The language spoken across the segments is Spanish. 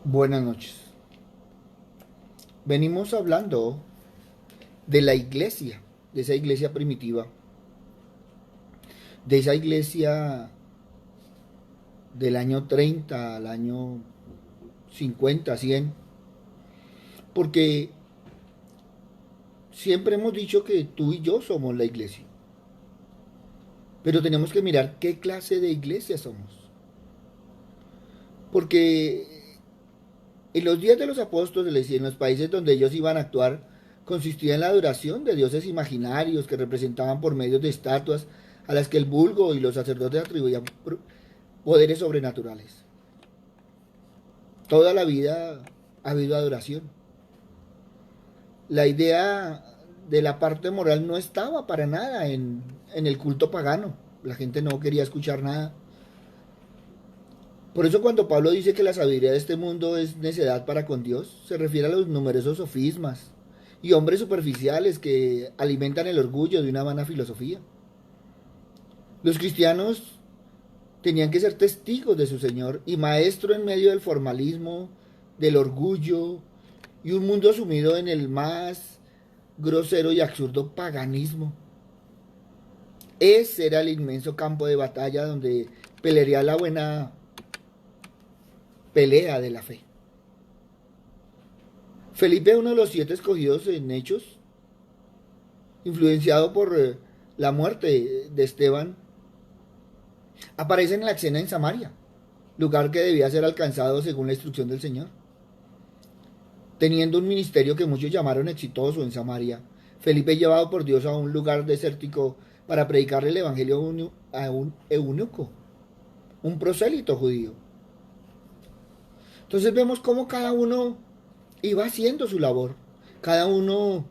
Buenas noches. Venimos hablando de la iglesia, de esa iglesia primitiva, de esa iglesia del año 30 al año 50, 100, porque siempre hemos dicho que tú y yo somos la iglesia, pero tenemos que mirar qué clase de iglesia somos, porque en los días de los apóstoles y en los países donde ellos iban a actuar, consistía en la adoración de dioses imaginarios que representaban por medio de estatuas a las que el vulgo y los sacerdotes atribuían poderes sobrenaturales. Toda la vida ha habido adoración. La idea de la parte moral no estaba para nada en el culto pagano. La gente no quería escuchar nada. Por eso cuando Pablo dice que la sabiduría de este mundo es necedad para con Dios, se refiere a los numerosos sofismas y hombres superficiales que alimentan el orgullo de una vana filosofía. Los cristianos tenían que ser testigos de su Señor y maestro en medio del formalismo, del orgullo y un mundo sumido en el más grosero y absurdo paganismo. Ese era el inmenso campo de batalla donde pelearía la buena pelea de la fe. Felipe, uno de los 7 escogidos en Hechos, influenciado por la muerte de Esteban, aparece en la escena en Samaria, lugar que debía ser alcanzado según la instrucción del Señor. Teniendo un ministerio que muchos llamaron exitoso en Samaria, Felipe llevado por Dios a un lugar desértico para predicarle el evangelio a un eunuco, un prosélito judío. Entonces vemos cómo cada uno iba haciendo su labor. Cada uno,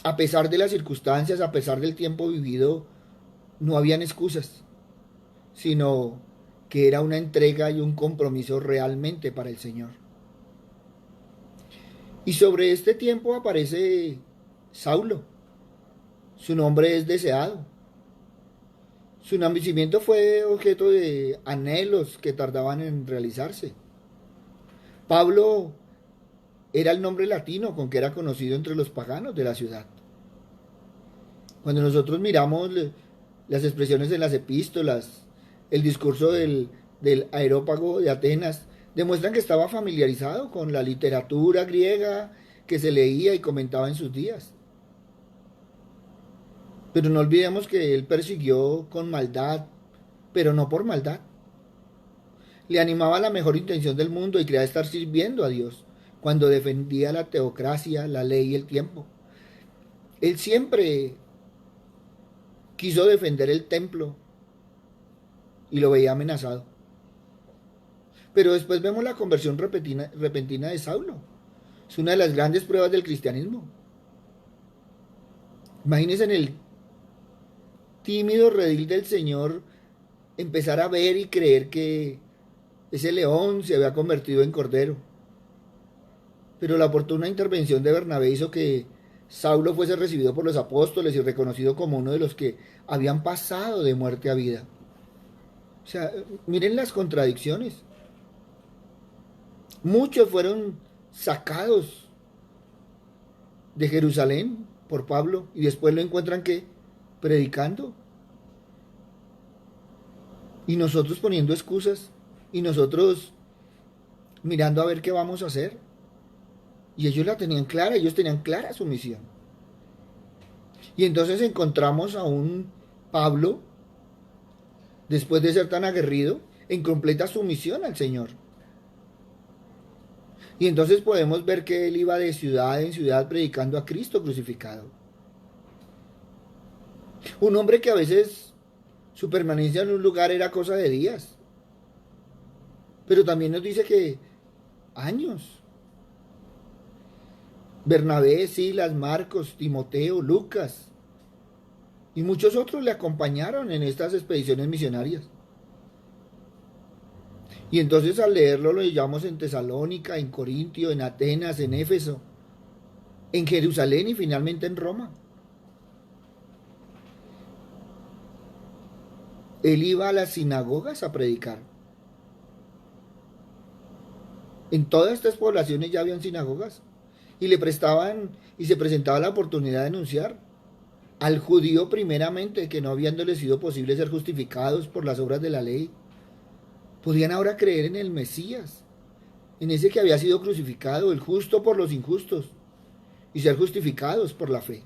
a pesar de las circunstancias, a pesar del tiempo vivido, no habían excusas, sino que era una entrega y un compromiso realmente para el Señor. Y sobre este tiempo aparece Saulo. Su nombre es deseado. Su nacimiento fue objeto de anhelos que tardaban en realizarse. Pablo era el nombre latino con que era conocido entre los paganos de la ciudad. Cuando nosotros miramos las expresiones en las epístolas, el discurso del Areópago de Atenas, demuestran que estaba familiarizado con la literatura griega que se leía y comentaba en sus días. Pero no olvidemos que él persiguió con maldad, pero no por maldad. Le animaba la mejor intención del mundo y creía estar sirviendo a Dios cuando defendía la teocracia, la ley y el tiempo. Él siempre quiso defender el templo y lo veía amenazado. Pero después vemos la conversión repentina de Saulo. Es una de las grandes pruebas del cristianismo. Imagínense en el tímido redil del Señor empezar a ver y creer que ese león se había convertido en cordero. Pero la oportuna intervención de Bernabé hizo que Saulo fuese recibido por los apóstoles y reconocido como uno de los que habían pasado de muerte a vida. O sea, miren las contradicciones. Muchos fueron sacados de Jerusalén por Pablo y después lo encuentran que predicando y nosotros poniendo excusas y nosotros mirando a ver qué vamos a hacer. Y ellos la tenían clara, ellos tenían clara su misión. Y entonces encontramos a un Pablo, después de ser tan aguerrido, en completa sumisión al Señor. Y entonces podemos ver que él iba de ciudad en ciudad predicando a Cristo crucificado. Un hombre que a veces su permanencia en un lugar era cosa de días, pero también nos dice que años. Bernabé, Silas, Marcos, Timoteo, Lucas y muchos otros le acompañaron en estas expediciones misionarias. Y entonces al leerlo lo hallamos en Tesalónica, en Corintio, en Atenas, en Éfeso, en Jerusalén y finalmente en Roma. Él iba a las sinagogas a predicar. En todas estas poblaciones ya habían sinagogas y le prestaban y se presentaba la oportunidad de anunciar al judío primeramente que no habiéndole sido posible ser justificados por las obras de la ley, podían ahora creer en el Mesías, en ese que había sido crucificado, el justo por los injustos, y ser justificados por la fe.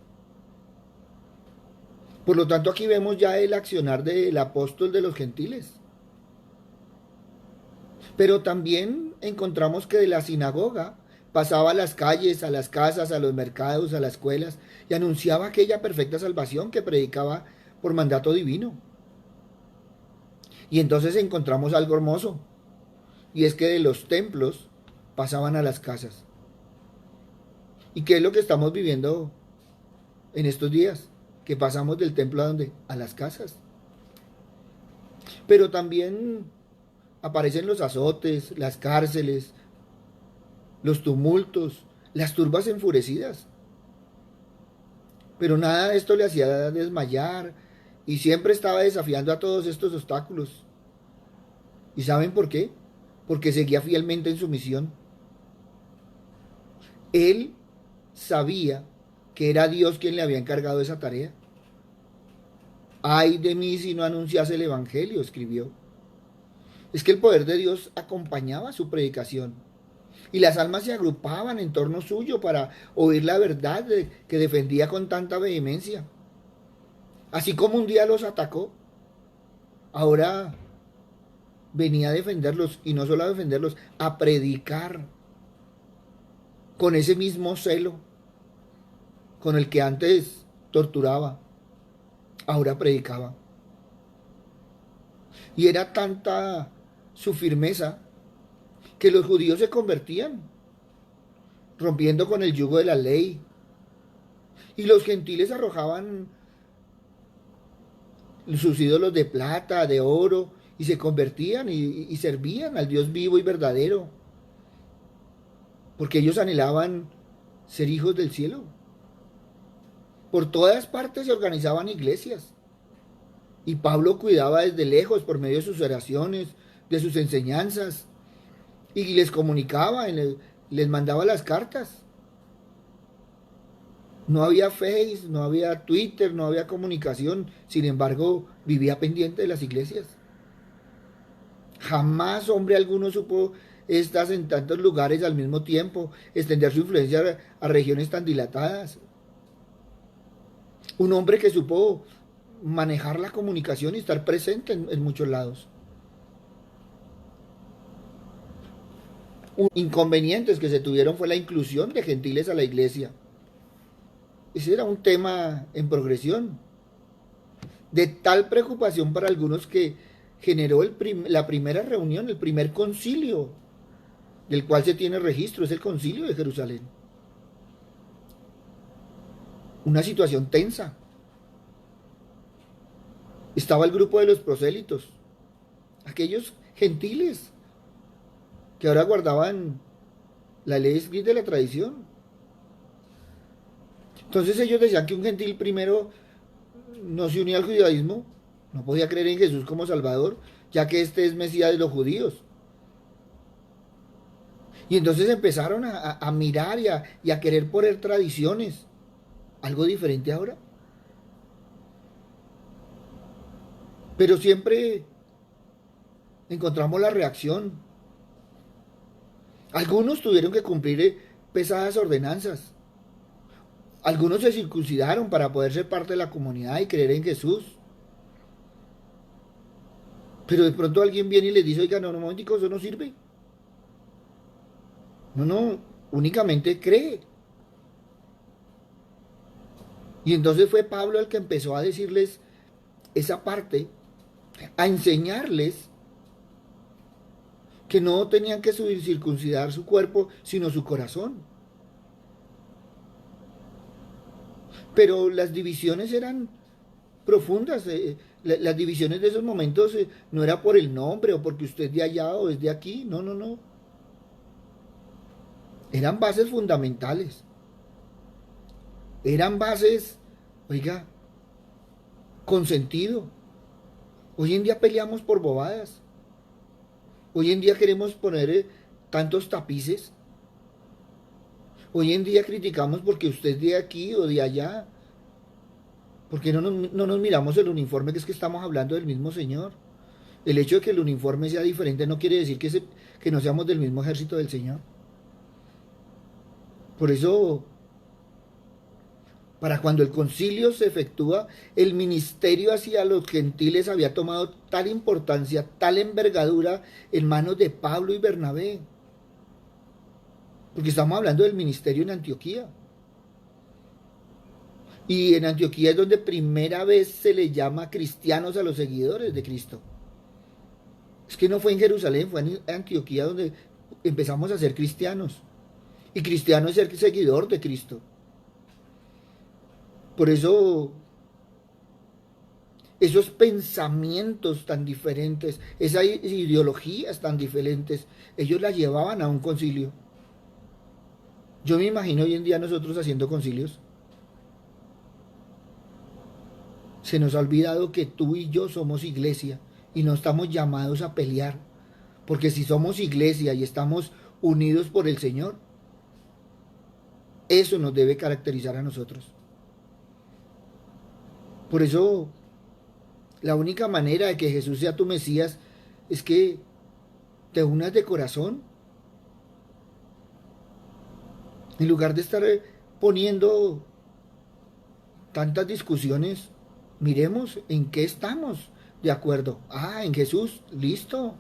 Por lo tanto, aquí vemos ya el accionar del apóstol de los gentiles. Pero también encontramos que de la sinagoga pasaba a las calles, a las casas, a los mercados, a las escuelas, y anunciaba aquella perfecta salvación que predicaba por mandato divino. Y entonces encontramos algo hermoso, y es que de los templos pasaban a las casas. ¿Y qué es lo que estamos viviendo en estos días? Que pasamos del templo a dónde? A las casas. Pero también aparecen los azotes, las cárceles, los tumultos, las turbas enfurecidas. Pero nada de esto le hacía desmayar y siempre estaba desafiando a todos estos obstáculos. ¿Y saben por qué? Porque seguía fielmente en su misión. Él sabía que era Dios quien le había encargado esa tarea. Ay de mí si no anunciase el Evangelio, escribió. Es que el poder de Dios acompañaba su predicación y las almas se agrupaban en torno suyo para oír la verdad que defendía con tanta vehemencia. Así como un día los atacó, ahora venía a defenderlos y no solo a defenderlos, a predicar con ese mismo celo con el que antes torturaba, ahora predicaba. Y era tanta su firmeza que los judíos se convertían, rompiendo con el yugo de la ley. Y los gentiles arrojaban sus ídolos de plata, de oro, y se convertían y servían al Dios vivo y verdadero, porque ellos anhelaban ser hijos del cielo. Por todas partes se organizaban iglesias, y Pablo cuidaba desde lejos por medio de sus oraciones, de sus enseñanzas, y les comunicaba, les mandaba las cartas. No había Face, no había Twitter, no había comunicación, sin embargo vivía pendiente de las iglesias. Jamás hombre alguno supo estar en tantos lugares al mismo tiempo, extender su influencia a regiones tan dilatadas. Un hombre que supo manejar la comunicación y estar presente en muchos lados. Inconvenientes que se tuvieron fue la inclusión de gentiles a la iglesia. Ese era un tema en progresión, de tal preocupación para algunos que generó la primera reunión, el primer concilio, del cual se tiene registro, es el concilio de Jerusalén. Una situación tensa. Estaba el grupo de los prosélitos, aquellos gentiles que ahora guardaban la ley escrita de la tradición. Entonces ellos decían que un gentil primero no se unía al judaísmo, no podía creer en Jesús como Salvador, ya que este es Mesías de los judíos. Y entonces empezaron a mirar y a querer poner tradiciones, algo diferente ahora. Pero siempre encontramos la reacción. Algunos tuvieron que cumplir pesadas ordenanzas. Algunos se circuncidaron para poder ser parte de la comunidad y creer en Jesús. Pero de pronto alguien viene y les dice, oiga, no, no, momentico, eso no sirve. No, no, únicamente cree. Y entonces fue Pablo el que empezó a decirles esa parte, a enseñarles que no tenían que circuncidar su cuerpo, sino su corazón. Pero las divisiones eran profundas. Las divisiones de esos momentos no era por el nombre o porque usted es de allá o es de aquí. No, no, no. Eran bases fundamentales. Eran bases, oiga, con sentido. Hoy en día peleamos por bobadas. Hoy en día queremos poner tantos tapices. Hoy en día criticamos porque usted es de aquí o de allá. Porque no nos miramos el uniforme, que es que estamos hablando del mismo Señor. El hecho de que el uniforme sea diferente no quiere decir que no seamos del mismo ejército del Señor. Por eso, para cuando el concilio se efectúa, el ministerio hacia los gentiles había tomado tal importancia, tal envergadura en manos de Pablo y Bernabé. Porque estamos hablando del ministerio en Antioquía. Y en Antioquía es donde primera vez se le llama cristianos a los seguidores de Cristo. Es que no fue en Jerusalén, fue en Antioquía donde empezamos a ser cristianos. Y cristiano es ser seguidor de Cristo. Por eso, esos pensamientos tan diferentes, esas ideologías tan diferentes, ellos las llevaban a un concilio. Yo me imagino hoy en día nosotros haciendo concilios. Se nos ha olvidado que tú y yo somos iglesia y no estamos llamados a pelear. Porque si somos iglesia y estamos unidos por el Señor, eso nos debe caracterizar a nosotros. Por eso, la única manera de que Jesús sea tu Mesías es que te unas de corazón. En lugar de estar poniendo tantas discusiones, miremos en qué estamos de acuerdo. Ah, en Jesús, listo.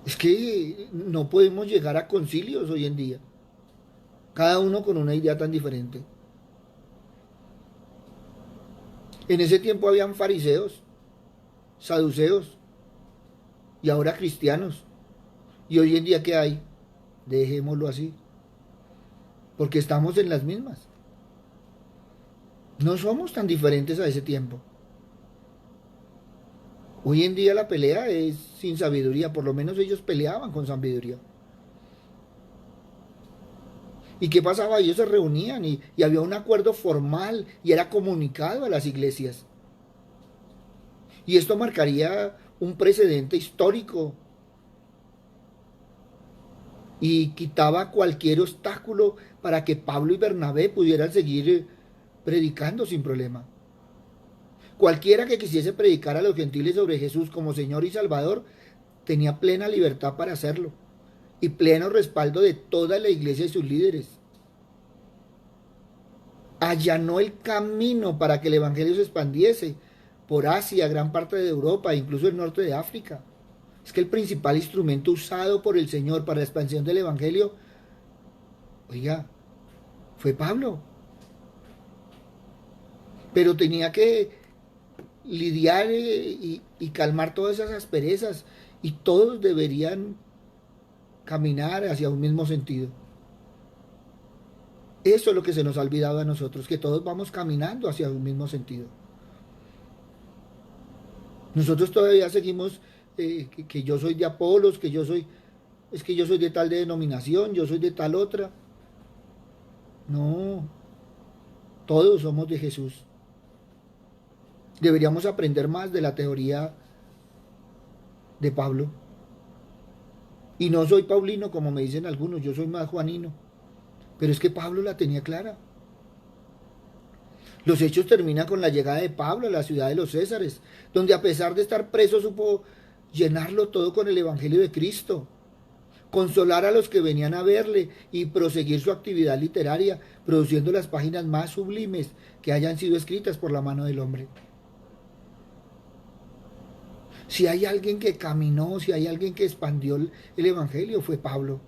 Es que no podemos llegar a concilios hoy en día. Cada uno con una idea tan diferente. En ese tiempo habían fariseos, saduceos y ahora cristianos. Y hoy en día, ¿qué hay? Dejémoslo así. Porque estamos en las mismas. No somos tan diferentes a ese tiempo. Hoy en día la pelea es sin sabiduría, por lo menos ellos peleaban con sabiduría. ¿Y qué pasaba? Ellos se reunían y había un acuerdo formal y era comunicado a las iglesias. Y esto marcaría un precedente histórico y quitaba cualquier obstáculo para que Pablo y Bernabé pudieran seguir predicando sin problema. Cualquiera que quisiese predicar a los gentiles sobre Jesús como Señor y Salvador tenía plena libertad para hacerlo y pleno respaldo de toda la iglesia y sus líderes. Allanó el camino para que el evangelio se expandiese por Asia, gran parte de Europa e incluso el norte de África. Es que el principal instrumento usado por el Señor para la expansión del evangelio, oiga, fue Pablo. Pero tenía que lidiar y calmar todas esas asperezas y todos deberían caminar hacia un mismo sentido. Eso es lo que se nos ha olvidado a nosotros, que todos vamos caminando hacia un mismo sentido. Nosotros todavía seguimos que yo soy de Apolos, es que yo soy de tal denominación, yo soy de tal otra. No, todos somos de Jesús. Deberíamos aprender más de la teoría de Pablo. Y no soy paulino como me dicen algunos, yo soy más juanino. Pero es que Pablo la tenía clara. Los hechos terminan con la llegada de Pablo a la ciudad de los Césares, donde a pesar de estar preso supo llenarlo todo con el Evangelio de Cristo, consolar a los que venían a verle y proseguir su actividad literaria, produciendo las páginas más sublimes que hayan sido escritas por la mano del hombre. Si hay alguien que caminó, si hay alguien que expandió el Evangelio, fue Pablo.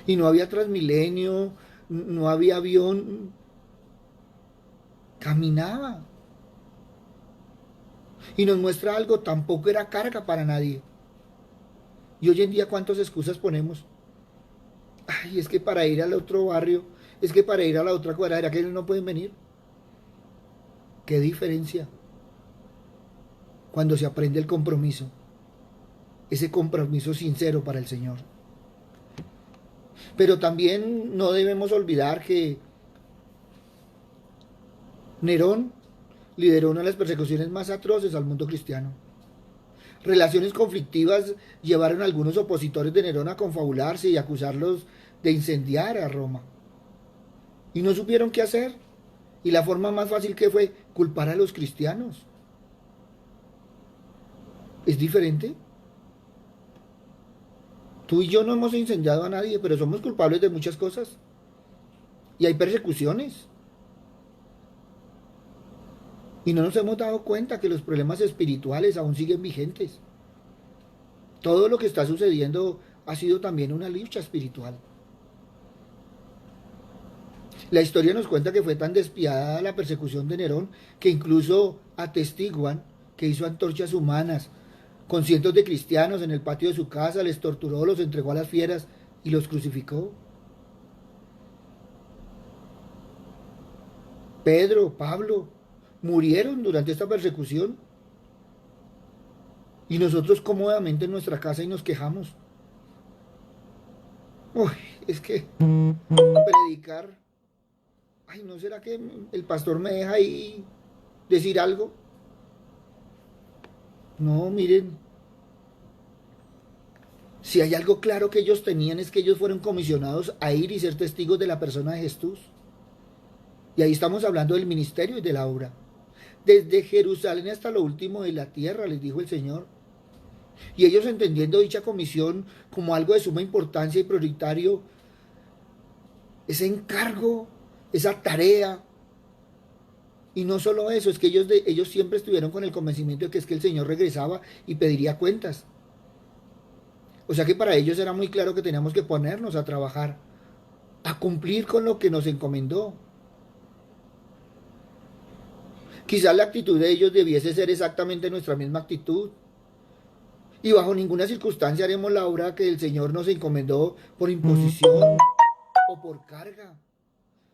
Y no había Transmilenio, no había avión, caminaba. Y nos muestra algo, tampoco era carga para nadie. Y hoy en día, ¿cuántas excusas ponemos? Ay, es que para ir al otro barrio, es que para ir a la otra cuadra, que ellos no pueden venir. ¿Qué diferencia? Cuando se aprende el compromiso, ese compromiso sincero para el Señor. Pero también no debemos olvidar que Nerón lideró una de las persecuciones más atroces al mundo cristiano. Relaciones conflictivas llevaron a algunos opositores de Nerón a confabularse y acusarlos de incendiar a Roma. Y no supieron qué hacer. Y la forma más fácil que fue culpar a los cristianos. ¿Es diferente? Tú y yo no hemos incendiado a nadie, pero somos culpables de muchas cosas. Y hay persecuciones. Y no nos hemos dado cuenta que los problemas espirituales aún siguen vigentes. Todo lo que está sucediendo ha sido también una lucha espiritual. La historia nos cuenta que fue tan despiadada la persecución de Nerón que incluso atestiguan que hizo antorchas humanas con cientos de cristianos en el patio de su casa, les torturó, los entregó a las fieras y los crucificó. Pedro, Pablo, murieron durante esta persecución y nosotros cómodamente en nuestra casa y nos quejamos. Uy, es que predicar, ay, ¿no será que el pastor me deja ahí decir algo? No, miren, si hay algo claro que ellos tenían es que ellos fueron comisionados a ir y ser testigos de la persona de Jesús. Y ahí estamos hablando del ministerio y de la obra. Desde Jerusalén hasta lo último de la tierra, les dijo el Señor. Y ellos entendiendo dicha comisión como algo de suma importancia y prioritario, ese encargo, esa tarea. Y no solo eso, es que ellos siempre estuvieron con el convencimiento de que es que el Señor regresaba y pediría cuentas. O sea que para ellos era muy claro que teníamos que ponernos a trabajar, a cumplir con lo que nos encomendó. Quizás la actitud de ellos debiese ser exactamente nuestra misma actitud. Y bajo ninguna circunstancia haremos la obra que el Señor nos encomendó por imposición o por carga,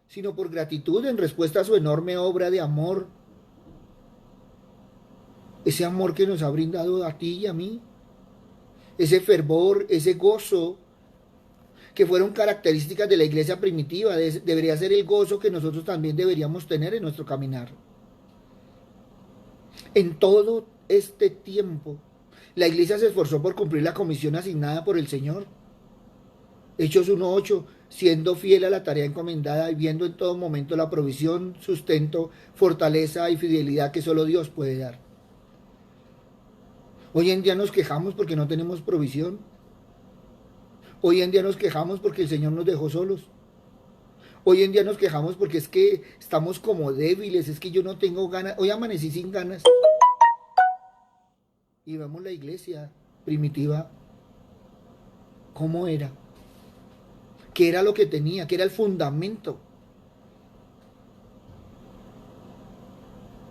sino por gratitud en respuesta a su enorme obra de amor. Ese amor que nos ha brindado a ti y a mí. Ese fervor, ese gozo, que fueron características de la iglesia primitiva, debería ser el gozo que nosotros también deberíamos tener en nuestro caminar. En todo este tiempo, la iglesia se esforzó por cumplir la comisión asignada por el Señor. Hechos 1:8, siendo fiel a la tarea encomendada y viendo en todo momento la provisión, sustento, fortaleza y fidelidad que solo Dios puede dar. Hoy en día nos quejamos porque no tenemos provisión. Hoy en día nos quejamos porque el Señor nos dejó solos. Hoy en día nos quejamos porque es que estamos como débiles, es que yo no tengo ganas. Hoy amanecí sin ganas. Y vemos la iglesia primitiva, ¿cómo era? ¿Qué era lo que tenía? ¿Qué era el fundamento?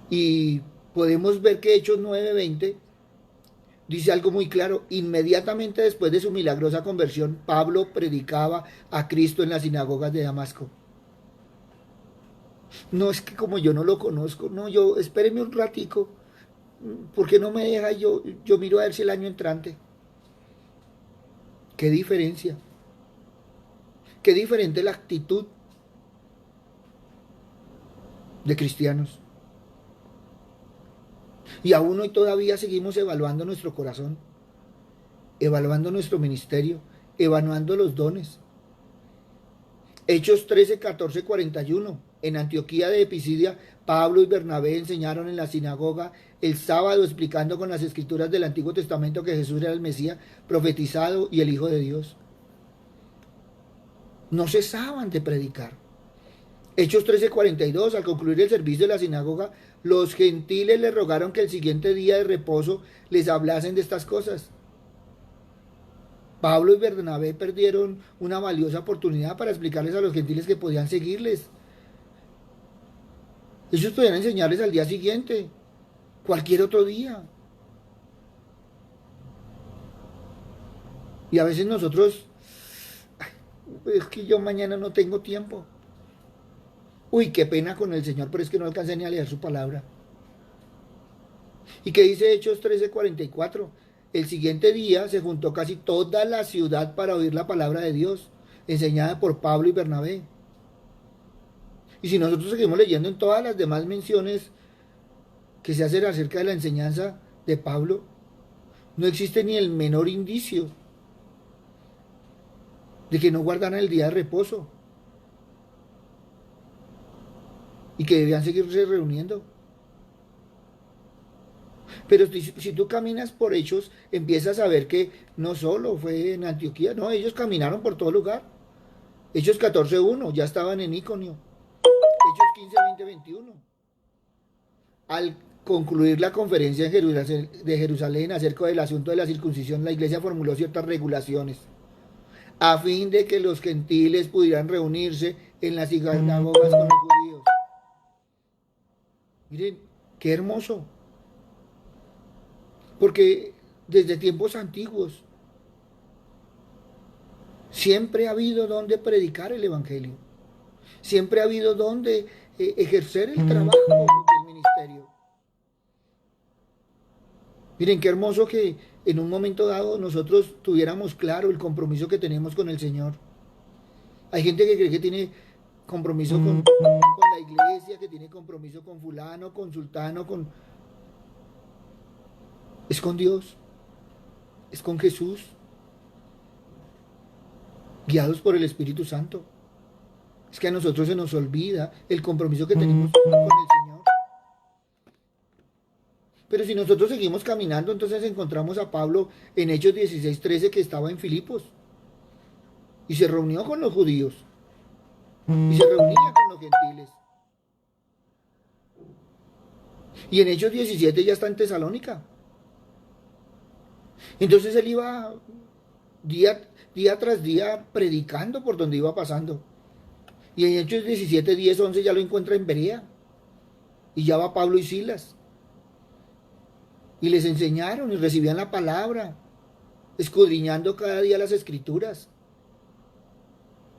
Y podemos ver que Hechos 9:20 dice algo muy claro. Inmediatamente después de su milagrosa conversión, Pablo predicaba a Cristo en las sinagogas de Damasco. No es que como yo no lo conozco, no, espéreme un ratico, ¿por qué no me deja? Yo miro a ver si el año entrante. ¿Qué diferencia? Qué diferente la actitud de cristianos. Y aún hoy todavía seguimos evaluando nuestro corazón, evaluando nuestro ministerio, evaluando los dones. Hechos 13, 14, 41. En Antioquía de Pisidia, Pablo y Bernabé enseñaron en la sinagoga el sábado explicando con las escrituras del Antiguo Testamento que Jesús era el Mesías profetizado y el Hijo de Dios. No cesaban de predicar. Hechos 13:42, al concluir el servicio de la sinagoga, los gentiles le rogaron que el siguiente día de reposo les hablasen de estas cosas. Pablo y Bernabé perdieron una valiosa oportunidad para explicarles a los gentiles que podían seguirles. Ellos podían enseñarles al día siguiente, cualquier otro día. Y a veces nosotros, es que yo mañana no tengo tiempo. Uy, qué pena con el Señor, pero es que no alcancé ni a leer su palabra. ¿Y qué dice Hechos 13:44? El siguiente día se juntó casi toda la ciudad para oír la palabra de Dios, enseñada por Pablo y Bernabé. Y si nosotros seguimos leyendo en todas las demás menciones que se hacen acerca de la enseñanza de Pablo, No existe ni el menor indicio de que no guardaran el día de reposo y que debían seguirse reuniendo. Pero si tú caminas por Hechos, empiezas a ver que no solo fue en Antioquía, no, ellos caminaron por todo lugar. Hechos 14:1, ya estaban en Iconio. Hechos 15:20-21. Al concluir la conferencia de Jerusalén acerca del asunto de la circuncisión, la iglesia formuló ciertas regulaciones a fin de que los gentiles pudieran reunirse en las sinagogas con los judíos. Miren, qué hermoso. Porque desde tiempos antiguos siempre ha habido donde predicar el evangelio. Siempre ha habido donde ejercer el trabajo del ministerio. Miren, qué hermoso que en un momento dado nosotros tuviéramos claro el compromiso que tenemos con el Señor. Hay gente que cree que tiene compromiso con la iglesia, que tiene compromiso con fulano, con sultano, es con Dios, es con Jesús, guiados por el Espíritu Santo. Es que a nosotros se nos olvida el compromiso que tenemos con el Señor. Pero si nosotros seguimos caminando, entonces encontramos a Pablo en Hechos 16:13 que estaba en Filipos y se reunió con los judíos y se reunía con los gentiles. Y en Hechos 17 ya está en Tesalónica. Entonces él iba día tras día predicando por donde iba pasando. Y en Hechos 17, 10, 11 ya lo encuentra en Berea. Y ya va Pablo y Silas. Y les enseñaron y recibían la palabra, escudriñando cada día las escrituras,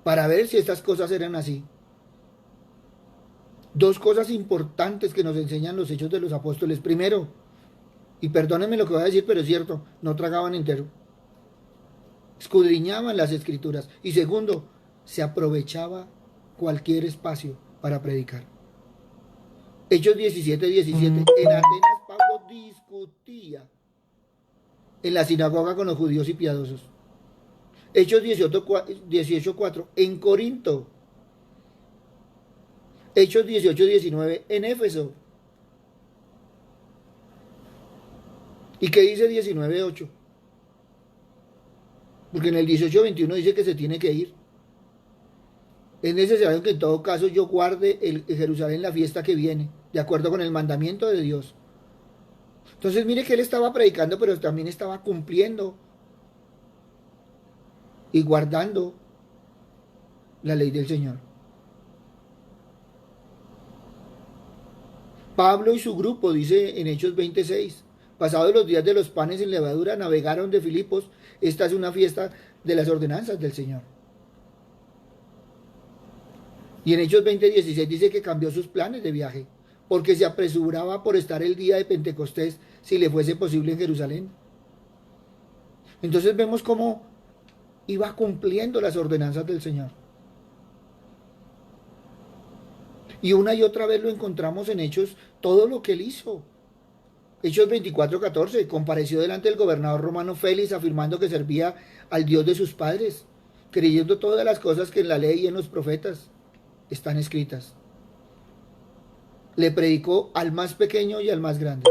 para ver si estas cosas eran así. Dos cosas importantes que nos enseñan los Hechos de los Apóstoles. Primero, y perdónenme lo que voy a decir, pero es cierto, no tragaban entero. Escudriñaban las escrituras. Y segundo, se aprovechaba cualquier espacio para predicar. Hechos 17, 17. En Atenas Pablo discutía en la sinagoga con los judíos y piadosos. Hechos 18, 4. En Corinto. Hechos 18, 19. En Éfeso. ¿Y qué dice 19, 8? Porque en el 18, 21 dice que se tiene que ir. Es necesario que en todo caso yo guarde en Jerusalén la fiesta que viene, de acuerdo con el mandamiento de Dios. Entonces mire que él estaba predicando, pero también estaba cumpliendo y guardando la ley del Señor. Pablo y su grupo, dice en Hechos 26, pasados los días de los panes sin levadura, navegaron de Filipos. Esta es una fiesta de las ordenanzas del Señor. Y en Hechos 20:16 dice que cambió sus planes de viaje, porque se apresuraba por estar el día de Pentecostés, si le fuese posible, en Jerusalén. Entonces vemos cómo iba cumpliendo las ordenanzas del Señor. Y una y otra vez lo encontramos en Hechos, todo lo que él hizo. Hechos 24:14, compareció delante del gobernador romano Félix, afirmando que servía al Dios de sus padres, creyendo todas las cosas que en la ley y en los profetas están escritas. Le predicó al más pequeño y al más grande.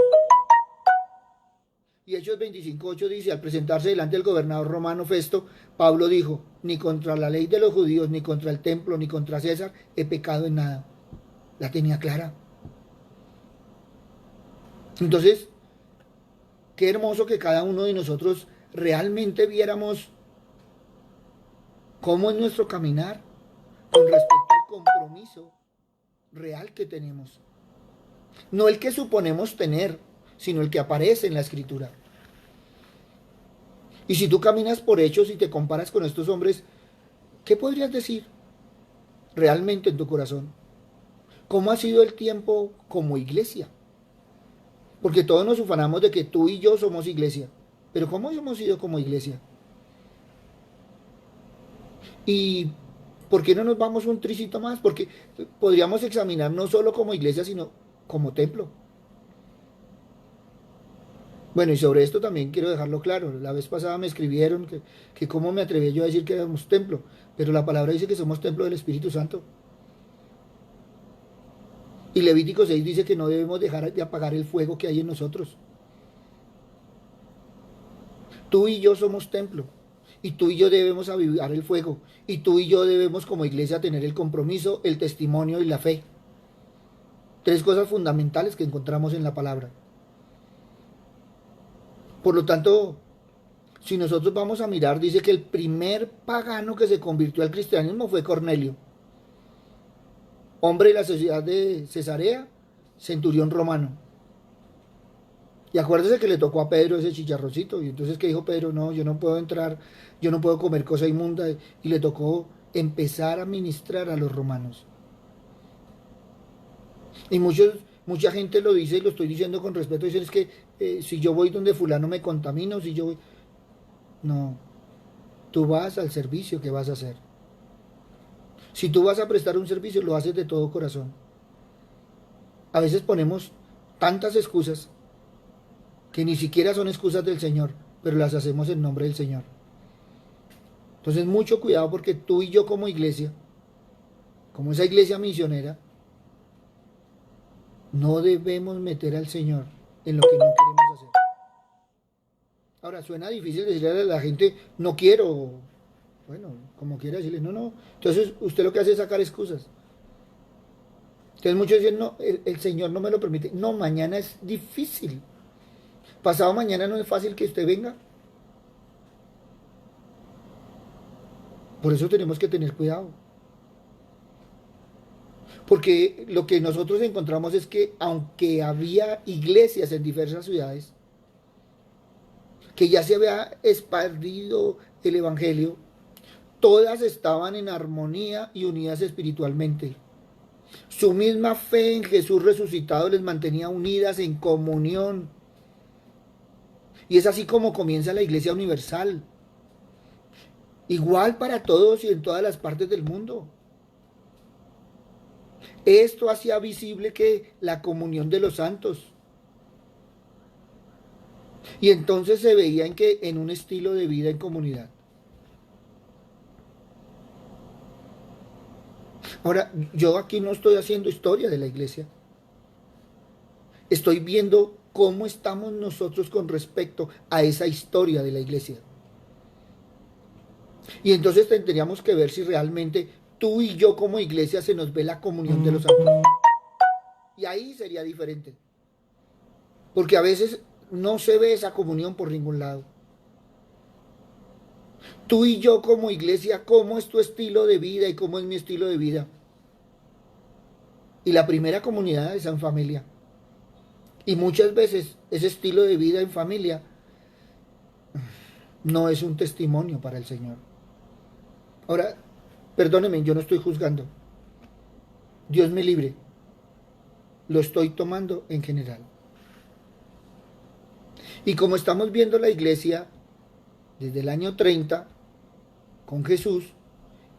Y Hechos 25:8 dice, al presentarse delante del gobernador romano Festo, Pablo dijo, ni contra la ley de los judíos, ni contra el templo, ni contra César, he pecado en nada. La tenía clara. Entonces, qué hermoso que cada uno de nosotros realmente viéramos cómo es nuestro caminar con respecto al compromiso real que tenemos. No el que suponemos tener, sino el que aparece en la Escritura. Y si tú caminas por Hechos y te comparas con estos hombres, ¿qué podrías decir realmente en tu corazón? ¿Cómo ha sido el tiempo como iglesia? Porque todos nos ufanamos de que tú y yo somos iglesia. Pero ¿cómo hemos sido como iglesia? ¿Y por qué no nos vamos un tricito más? Porque podríamos examinar no solo como iglesia, sino como templo. Bueno, y sobre esto también quiero dejarlo claro. La vez pasada me escribieron que cómo me atreví yo a decir que éramos templo, pero la palabra dice que somos templo del Espíritu Santo. Y Levítico 6 dice que no debemos dejar de apagar el fuego que hay en nosotros. Tú y yo somos templo. Y tú y yo debemos avivar el fuego. Y tú y yo debemos como iglesia tener el compromiso, el testimonio y la fe. Tres cosas fundamentales que encontramos en la palabra. Por lo tanto, si nosotros vamos a mirar, dice que el primer pagano que se convirtió al cristianismo fue Cornelio, hombre de la sociedad de Cesarea, centurión romano. Y acuérdese que le tocó a Pedro ese chicharroncito. Y entonces que dijo Pedro, no, yo no puedo entrar, yo no puedo comer cosa inmunda. Y le tocó empezar a ministrar a los romanos. Y mucha gente lo dice, y lo estoy diciendo con respeto, dicen es que si yo voy donde fulano me contamino, si yo voy... No, tú vas al servicio que vas a hacer. Si tú vas a prestar un servicio, lo haces de todo corazón. A veces ponemos tantas excusas que ni siquiera son excusas del Señor, pero las hacemos en nombre del Señor. Entonces, mucho cuidado porque tú y yo como iglesia, como esa iglesia misionera, no debemos meter al Señor en lo que no queremos hacer. Ahora, suena difícil decirle a la gente, no quiero, bueno, como quiera decirle, no, no. Entonces, usted lo que hace es sacar excusas. Entonces, muchos dicen, no, el Señor no me lo permite. No, mañana es difícil. Pasado mañana no es fácil que usted venga. Por eso tenemos que tener cuidado. Porque lo que nosotros encontramos es que aunque había iglesias en diversas ciudades, que ya se había esparcido el Evangelio, todas estaban en armonía y unidas espiritualmente. Su misma fe en Jesús resucitado les mantenía unidas en comunión. Y es así como comienza la Iglesia Universal. Igual para todos y en todas las partes del mundo. Esto hacía visible que la comunión de los santos. Y entonces se veía en un estilo de vida en comunidad. Ahora, yo aquí no estoy haciendo historia de la iglesia. Estoy viendo cómo estamos nosotros con respecto a esa historia de la iglesia. Y entonces tendríamos que ver si realmente tú y yo como iglesia se nos ve la comunión de los santos. Y ahí sería diferente. Porque a veces no se ve esa comunión por ningún lado. Tú y yo como iglesia, ¿cómo es tu estilo de vida y cómo es mi estilo de vida? Y la primera comunidad es en familia. Y muchas veces ese estilo de vida en familia no es un testimonio para el Señor. Ahora, perdóneme, yo no estoy juzgando. Dios me libre. Lo estoy tomando en general. Y como estamos viendo la iglesia desde el año 30 con Jesús,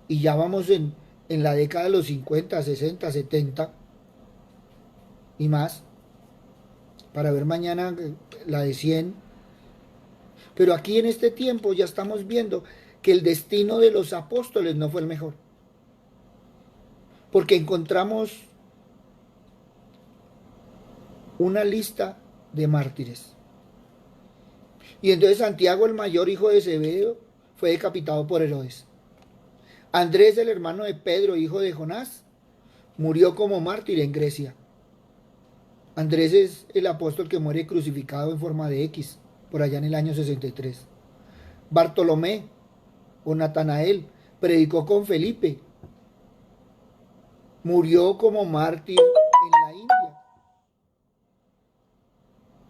y ya vamos en la década de los 50, 60, 70 y más, para ver mañana la de 100. Pero aquí en este tiempo ya estamos viendo que el destino de los apóstoles no fue el mejor. Porque encontramos una lista de mártires. Y entonces Santiago, el mayor hijo de Zebedeo, fue decapitado por Herodes. Andrés, el hermano de Pedro, hijo de Jonás, murió como mártir en Grecia. Andrés es el apóstol que muere crucificado en forma de X, por allá en el año 63. Bartolomé o Natanael predicó con Felipe. Murió como mártir en la India.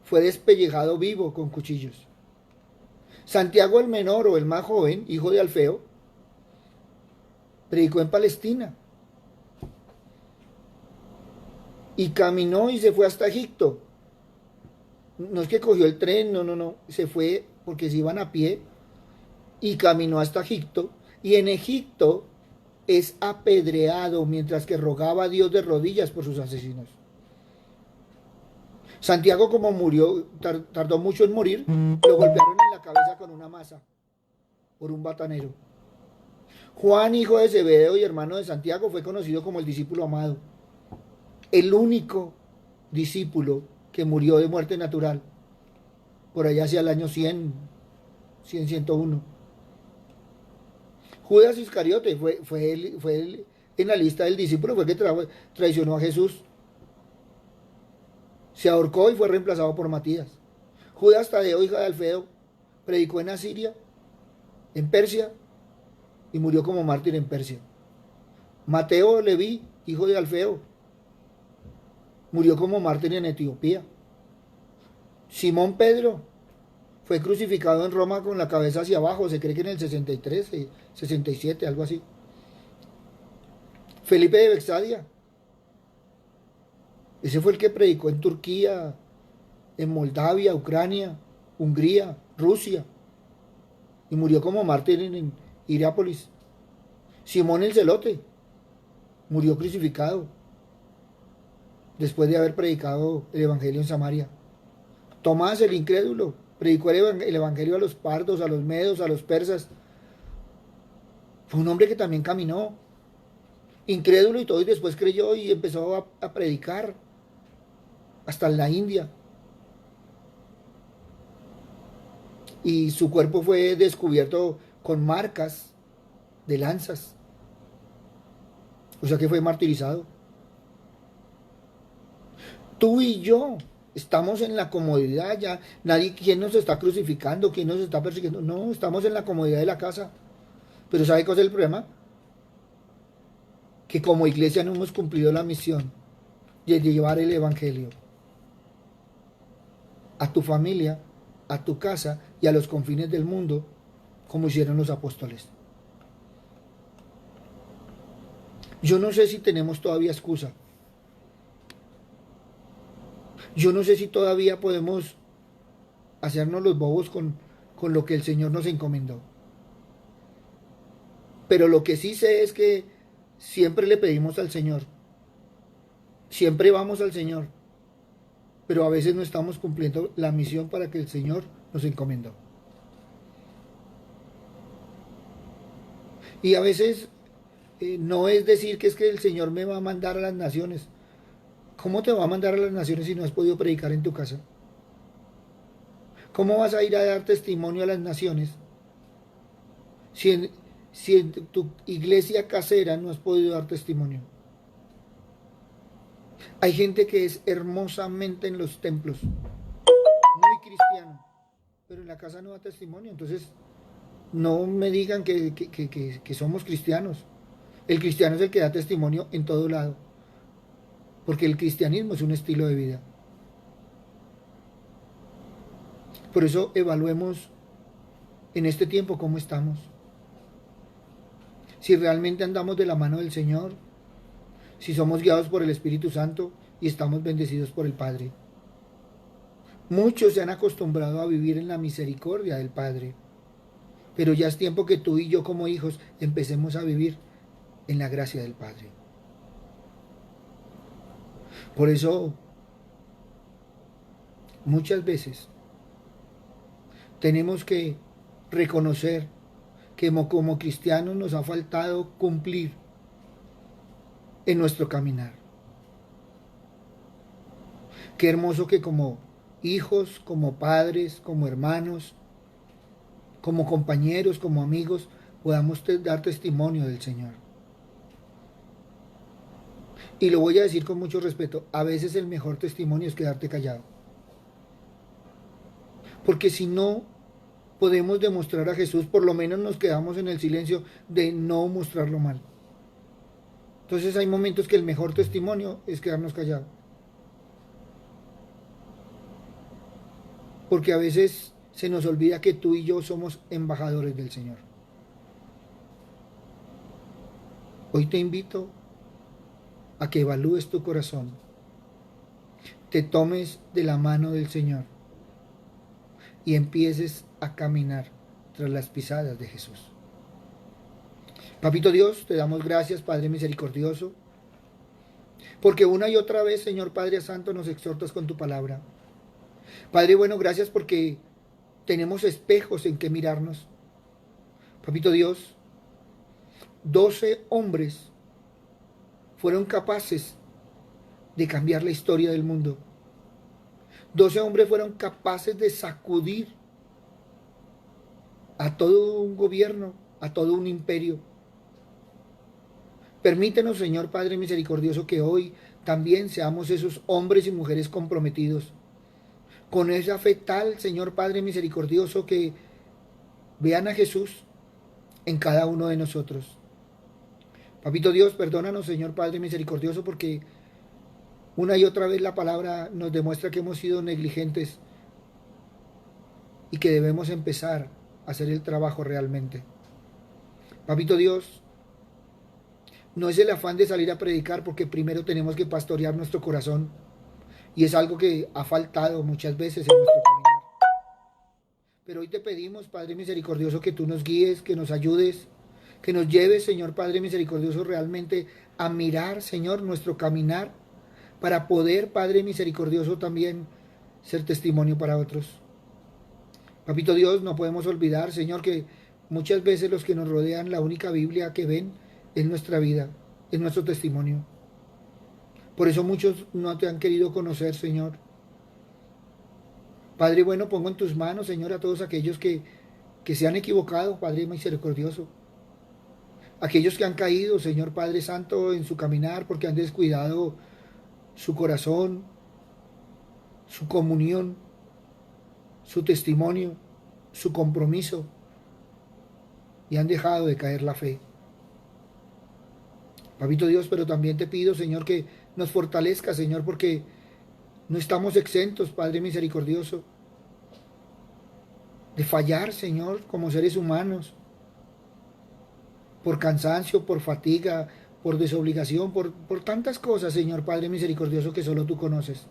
Fue despellejado vivo con cuchillos. Santiago el menor o el más joven, hijo de Alfeo, predicó en Palestina. Y caminó y se fue hasta Egipto. No es que cogió el tren, no, no, no. Se fue porque se iban a pie y caminó hasta Egipto. Y en Egipto es apedreado mientras que rogaba a Dios de rodillas por sus asesinos. Santiago, como murió, tardó mucho en morir, lo golpearon en la cabeza con una masa por un batanero. Juan, hijo de Zebedeo y hermano de Santiago, fue conocido como el discípulo amado, el único discípulo que murió de muerte natural, por allá hacia el año 101. Judas Iscariote fue en la lista del discípulo, fue el que traicionó a Jesús. Se ahorcó y fue reemplazado por Matías. Judas Tadeo, hijo de Alfeo, predicó en Asiria, en Persia, y murió como mártir en Persia. Mateo Leví, hijo de Alfeo, murió como mártir en Etiopía. Simón Pedro fue crucificado en Roma con la cabeza hacia abajo, se cree que en el 63, 67, algo así. Felipe de Bexadia, ese fue el que predicó en Turquía, en Moldavia, Ucrania, Hungría, Rusia, y murió como mártir en Hierápolis. Simón el Celote murió crucificado después de haber predicado el Evangelio en Samaria. Tomás el incrédulo predicó el Evangelio a los pardos, a los medos, a los persas. Fue un hombre que también caminó, incrédulo y todo, y después creyó y empezó a predicar hasta en la India. Y su cuerpo fue descubierto con marcas de lanzas. O sea que fue martirizado. Tú y yo estamos en la comodidad ya. Nadie, ¿quién nos está crucificando? ¿Quién nos está persiguiendo? No, estamos en la comodidad de la casa. Pero ¿sabe cuál es el problema? Que como iglesia no hemos cumplido la misión de llevar el Evangelio a tu familia, a tu casa y a los confines del mundo, como hicieron los apóstoles. Yo no sé si tenemos todavía excusa. Yo no sé si todavía podemos hacernos los bobos con lo que el Señor nos encomendó. Pero lo que sí sé es que siempre le pedimos al Señor. Siempre vamos al Señor. Pero a veces no estamos cumpliendo la misión para que el Señor nos encomendó. Y a veces no es decir que es que el Señor me va a mandar a las naciones. ¿Cómo te va a mandar a las naciones si no has podido predicar en tu casa? ¿Cómo vas a ir a dar testimonio a las naciones si en tu iglesia casera no has podido dar testimonio? Hay gente que es hermosamente en los templos, muy cristiano, pero en la casa no da testimonio. Entonces, no me digan que somos cristianos. El cristiano es el que da testimonio en todo lado, porque el cristianismo es un estilo de vida. Por eso evaluemos en este tiempo cómo estamos. Si realmente andamos de la mano del Señor, si somos guiados por el Espíritu Santo y estamos bendecidos por el Padre. Muchos se han acostumbrado a vivir en la misericordia del Padre, pero ya es tiempo que tú y yo como hijos empecemos a vivir en la gracia del Padre. Por eso, muchas veces tenemos que reconocer que como cristianos nos ha faltado cumplir en nuestro caminar. Qué hermoso que como hijos, como padres, como hermanos, como compañeros, como amigos, podamos dar testimonio del Señor. Y lo voy a decir con mucho respeto, a veces el mejor testimonio es quedarte callado. Porque si no podemos demostrar a Jesús, por lo menos nos quedamos en el silencio de no mostrarlo mal. Entonces hay momentos que el mejor testimonio es quedarnos callados. Porque a veces se nos olvida que tú y yo somos embajadores del Señor. Hoy te invito a que evalúes tu corazón, te tomes de la mano del Señor y empieces a caminar tras las pisadas de Jesús. Papito Dios, te damos gracias, Padre misericordioso. porque una y otra vez, Señor Padre Santo, nos exhortas con tu palabra. Padre bueno, gracias porque tenemos espejos en que mirarnos. Papito Dios, 12 hombres fueron capaces de cambiar la historia del mundo. 12 hombres fueron capaces de sacudir a todo un gobierno, a todo un imperio. Permítenos, Señor Padre misericordioso, que hoy también seamos esos hombres y mujeres comprometidos con esa fe tal, Señor Padre misericordioso, que vean a Jesús en cada uno de nosotros. Papito Dios, perdónanos, Señor Padre misericordioso, porque una y otra vez la palabra nos demuestra que hemos sido negligentes y que debemos empezar a hacer el trabajo realmente. Papito Dios, no es el afán de salir a predicar, porque primero tenemos que pastorear nuestro corazón, y es algo que ha faltado muchas veces en nuestro caminar. Pero hoy te pedimos, Padre misericordioso, que tú nos guíes, que nos ayudes, que nos lleves, Señor Padre misericordioso, realmente a mirar, Señor, nuestro caminar, para poder, Padre misericordioso, también ser testimonio para otros. Papito Dios, no podemos olvidar, Señor, que muchas veces los que nos rodean, la única Biblia que ven es nuestra vida, es nuestro testimonio. Por eso muchos no te han querido conocer, Señor. Padre bueno, pongo en tus manos, Señor, a todos aquellos que se han equivocado, Padre misericordioso. Aquellos que han caído, Señor Padre Santo, en su caminar porque han descuidado su corazón, su comunión, su testimonio, su compromiso, y han dejado de caer la fe. Papito Dios, pero también te pido, Señor, que nos fortalezca, Señor, porque no estamos exentos, Padre misericordioso, de fallar, Señor, como seres humanos, por cansancio, por fatiga, por desobligación, por tantas cosas, Señor Padre misericordioso, que solo tú conoces.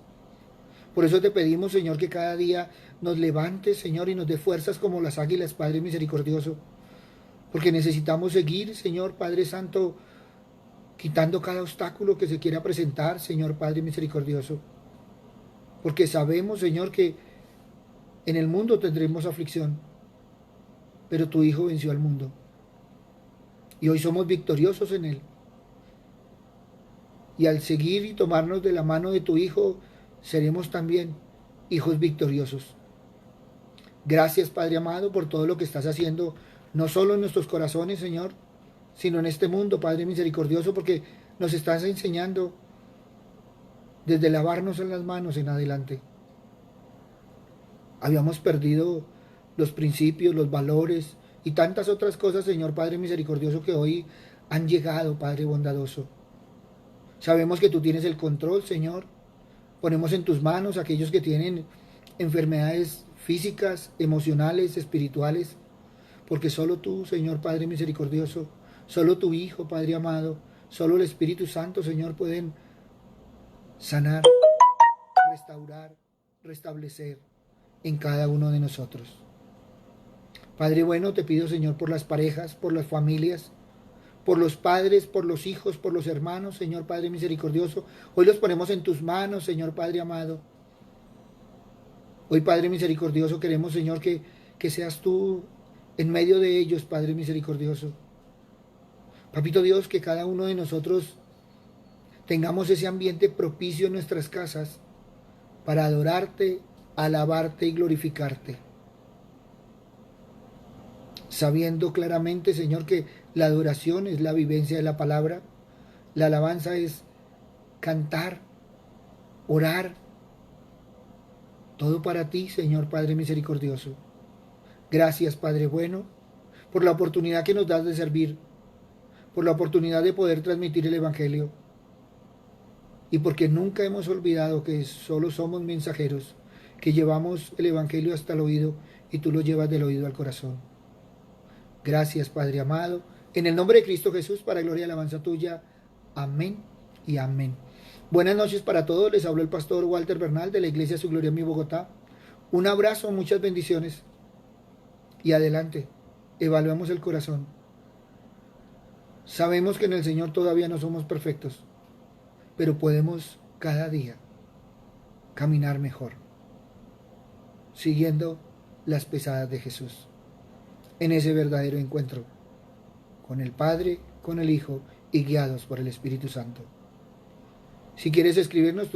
Por eso te pedimos, Señor, que cada día nos levantes, Señor, y nos dé fuerzas como las águilas, Padre misericordioso, porque necesitamos seguir, Señor Padre Santo, quitando cada obstáculo que se quiera presentar, Señor Padre misericordioso, porque sabemos, Señor, que en el mundo tendremos aflicción, pero tu Hijo venció al mundo, y hoy somos victoriosos en él. Y al seguir y tomarnos de la mano de tu Hijo, seremos también hijos victoriosos. Gracias, Padre amado, por todo lo que estás haciendo, no solo en nuestros corazones, Señor, sino en este mundo, Padre misericordioso, porque nos estás enseñando desde lavarnos en las manos en adelante. Habíamos perdido los principios, los valores y tantas otras cosas, Señor Padre misericordioso, que hoy han llegado, Padre bondadoso. Sabemos que tú tienes el control, Señor. Ponemos en tus manos a aquellos que tienen enfermedades físicas, emocionales, espirituales, porque solo tú, Señor Padre misericordioso, solo tu Hijo, Padre amado, solo el Espíritu Santo, Señor, pueden sanar, restaurar, restablecer en cada uno de nosotros. Padre bueno, te pido, Señor, por las parejas, por las familias, por los padres, por los hijos, por los hermanos, Señor Padre misericordioso. Hoy los ponemos en tus manos, Señor Padre amado. Hoy, Padre misericordioso, queremos, Señor, que seas tú en medio de ellos, Padre misericordioso. Papito Dios, que cada uno de nosotros tengamos ese ambiente propicio en nuestras casas para adorarte, alabarte y glorificarte. Sabiendo claramente, Señor, que la adoración es la vivencia de la palabra, la alabanza es cantar, orar, todo para ti, Señor Padre misericordioso. Gracias, Padre bueno, por la oportunidad que nos das de servir, por la oportunidad de poder transmitir el Evangelio, y porque nunca hemos olvidado que solo somos mensajeros, que llevamos el Evangelio hasta el oído y tú lo llevas del oído al corazón. Gracias, Padre amado, en el nombre de Cristo Jesús, para gloria y alabanza tuya. Amén y amén. Buenas noches para todos, les habló el pastor Walter Bernal de la Iglesia Su Gloria en mi Bogotá. Un abrazo, muchas bendiciones y adelante, evaluemos el corazón. Sabemos que en el Señor todavía no somos perfectos, pero podemos cada día caminar mejor, siguiendo las pisadas de Jesús, en ese verdadero encuentro con el Padre, con el Hijo y guiados por el Espíritu Santo. Si quieres escribirnos,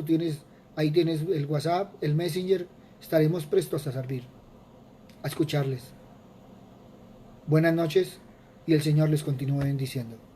ahí tienes el WhatsApp, el Messenger, estaremos prestos a servir, a escucharles. Buenas noches y el Señor les continúe bendiciendo.